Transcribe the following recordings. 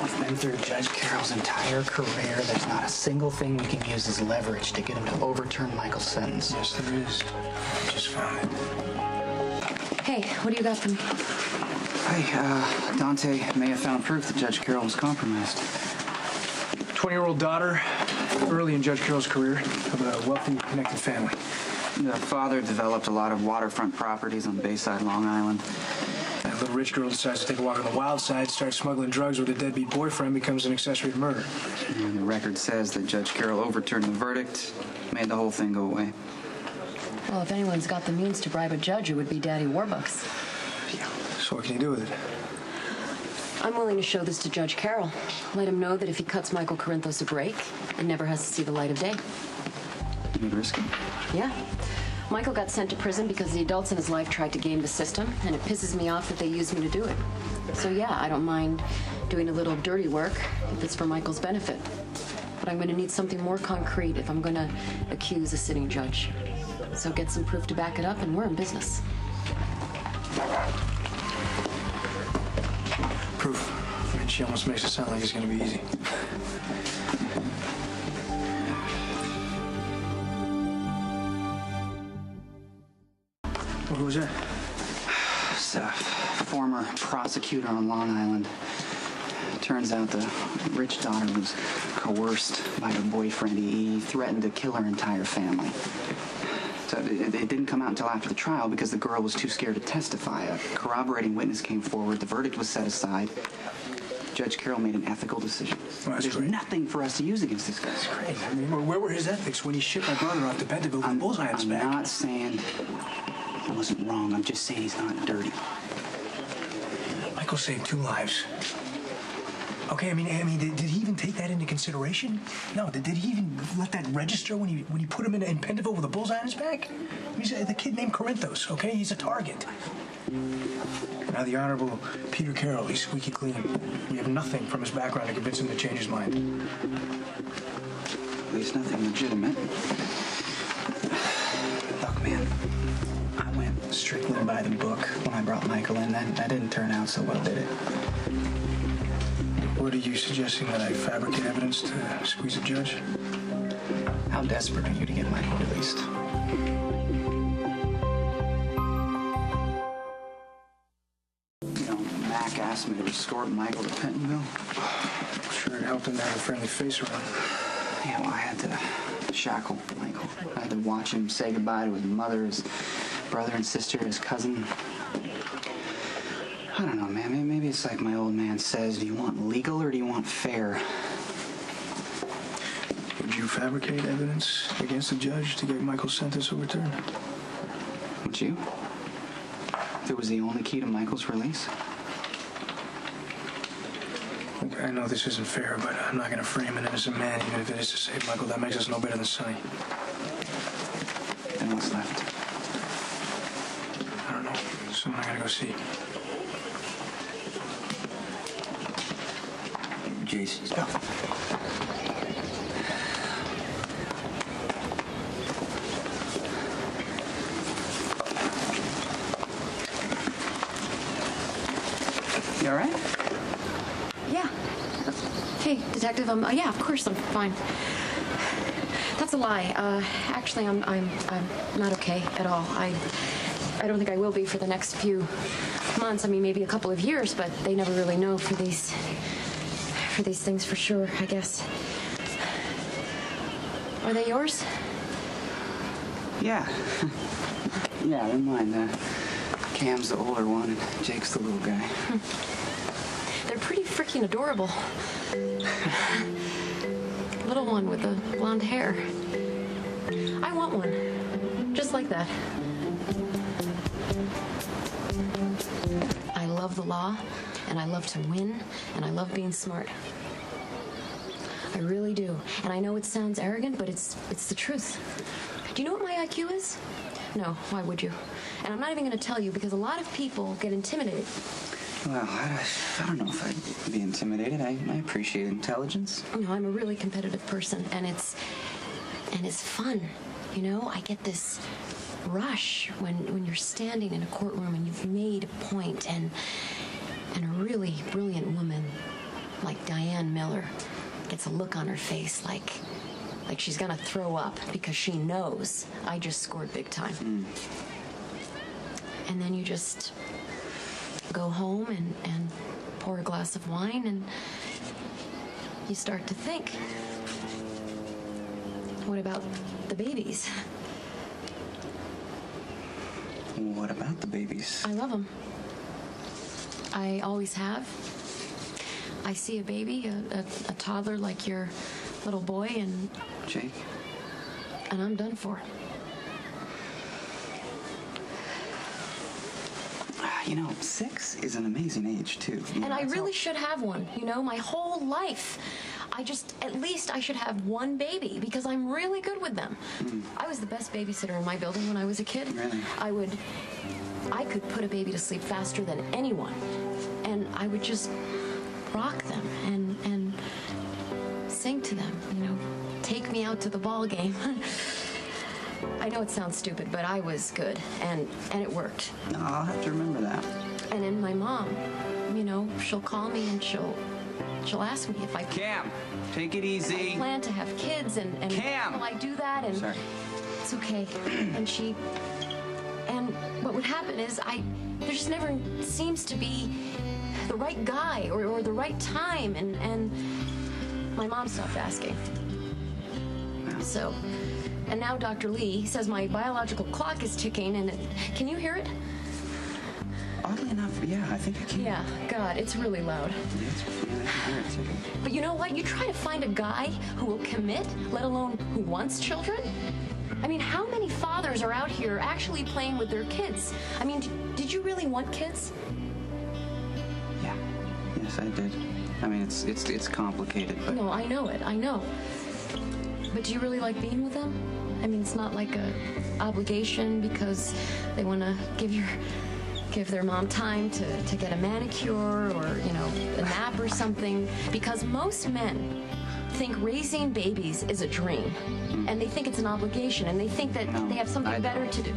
I've been through Judge Carroll's entire career. There's not a single thing we can use as leverage to get him to overturn Michael's sentence. Yes, there is. I just found it. Hey, what do you got for me? Hey, Dante may have found proof that Judge Carroll was compromised. 20-year-old daughter, early in Judge Carroll's career, of a wealthy, connected family. The father developed a lot of waterfront properties on Bayside, Long Island. A little rich girl decides to take a walk on the wild side, starts smuggling drugs with her deadbeat boyfriend, becomes an accessory to murder. And the record says that Judge Carroll overturned the verdict, made the whole thing go away. Well, if anyone's got the means to bribe a judge, it would be Daddy Warbucks. So what can you do with it? I'm willing to show this to Judge Carroll. Let him know that if he cuts Michael Corinthos a break, it never has to see the light of day. You'd risk it? Yeah. Michael got sent to prison because the adults in his life tried to game the system, and it pisses me off that they used me to do it. So yeah, I don't mind doing a little dirty work if it's for Michael's benefit. But I'm going to need something more concrete if I'm going to accuse a sitting judge. So get some proof to back it up, and we're in business. Proof. I mean, she almost makes it sound like it's going to be easy. Who was that? It's a former prosecutor on Long Island. Turns out the rich daughter was coerced by her boyfriend. He threatened to kill her entire family. So it didn't come out until after the trial because the girl was too scared to testify. A corroborating witness came forward. The verdict was set aside. Judge Carroll made an ethical decision. Well, There's nothing for us to use against this guy. That's great. I mean, where were his ethics when he shipped my brother off to bed to build a bullseye on his back? I'm not saying I wasn't wrong. I'm just saying he's not dirty. Michael saved 2 lives. Okay, I mean, did he even take that into consideration? No, did he even let that register when he put him in Pendivo with a bullseye on his back? He's the kid named Corinthos, okay? He's a target. Now, the Honorable Peter Carroll, he's squeaky clean. We have nothing from his background to convince him to change his mind. At least nothing legitimate. Look, man, I went strictly by the book when I brought Michael in. That didn't turn out so well, did it? What are you suggesting, that I fabricate evidence to squeeze a judge? How desperate are you to get Michael released? You know, Mac asked me to escort Michael to Pentonville. I'm sure it helped him to have a friendly face around. Yeah, well, I had to shackle Michael. I had to watch him say goodbye to his mother, his brother and sister, his cousin. I don't know, man. Maybe it's like my old man says, do you want legal or do you want fair? Would you fabricate evidence against the judge to get Michael's sentence overturned? Would you? If it was the only key to Michael's release? Look, I know this isn't fair, but I'm not going to frame an innocent man, even if it is to save Michael. That makes us no better than Sonny. Then what's left? I don't know. Someone I gotta go see. JC's. Yeah. You all right? Yeah. Hey, detective. Yeah, of course I'm fine. That's a lie. Actually, I'm not okay at all. I don't think I will be for the next few months. I mean, maybe a couple of years, but they never really know for these things for sure, I guess. Are they yours? Yeah. Yeah, they're mine. Cam's the older one, and Jake's the little guy. They're pretty freaking adorable. Little one with the blonde hair. I want one. Just like that. I love the law, and I love to win, and I love being smart. I really do. And I know it sounds arrogant, but it's the truth. Do you know what my IQ is? No, why would you? And I'm not even going to tell you because a lot of people get intimidated. Well, I don't know if I'd be intimidated. I appreciate intelligence. You know, I'm a really competitive person, and it's fun. You know, I get this rush when you're standing in a courtroom and you've made a point, and a really brilliant woman like Diane Miller gets a look on her face like she's gonna throw up because she knows I just scored big time. And then you just go home and pour a glass of wine and you start to think, what about the babies? What about the babies? I love them. I always have. I see a baby, a toddler like your little boy, and Jake? And I'm done for. You know, 6 is an amazing age, too. And I really should have one, you know, my whole life. At least I should have one baby because I'm really good with them. I was the best babysitter in my building when I was a kid. Really? I could put a baby to sleep faster than anyone. And I would just rock them and sing to them, you know, take me out to the ball game. I know it sounds stupid, but I was good, and it worked. No, I'll have to remember that. And then my mom, you know, she'll call me and she'll ask me if I Cam, take it easy. I plan to have kids, and Cam! will I do that? And Sorry. it's okay. And what would happen is there just never seems to be the right guy or the right time, and my mom stopped asking. So, and now Dr. Lee says my biological clock is ticking, and can you hear it? Oddly enough, yeah, I think I can. Yeah, God, it's really loud. Yeah, I can hear it, too. But you know what? You try to find a guy who will commit, let alone who wants children. I mean, how many fathers are out here actually playing with their kids? I mean, did you really want kids? Yeah, yes, I did. I mean, it's complicated, but... No, I know it. I know. But do you really like being with them? I mean, it's not like a obligation because they want to give their mom time to get a manicure or, you know, a nap or something. Because most men think raising babies is a dream. And they think it's an obligation. And they think that they have something better to do.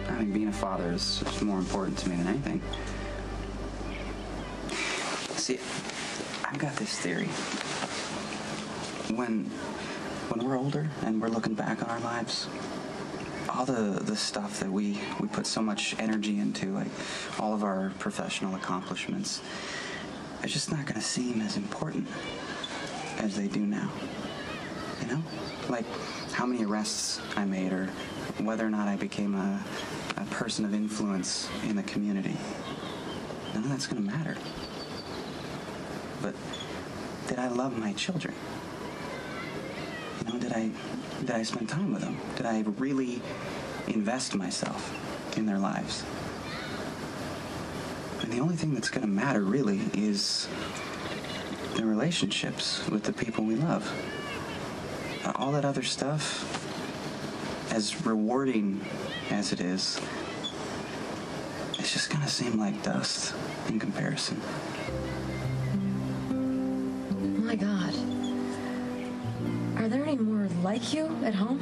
I mean, being a father is just more important to me than anything. See, I've got this theory. When we're older and we're looking back on our lives, all the stuff that we put so much energy into, like all of our professional accomplishments, are just not going to seem as important as they do now. You know? Like how many arrests I made, or whether or not I became a person of influence in the community. None of that's going to matter. But did I love my children? You know, did I spend time with them? Did I really invest myself in their lives? And the only thing that's going to matter, really, is the relationships with the people we love. All that other stuff, as rewarding as it is, it's just going to seem like dust in comparison. My God. Are there any more like you at home?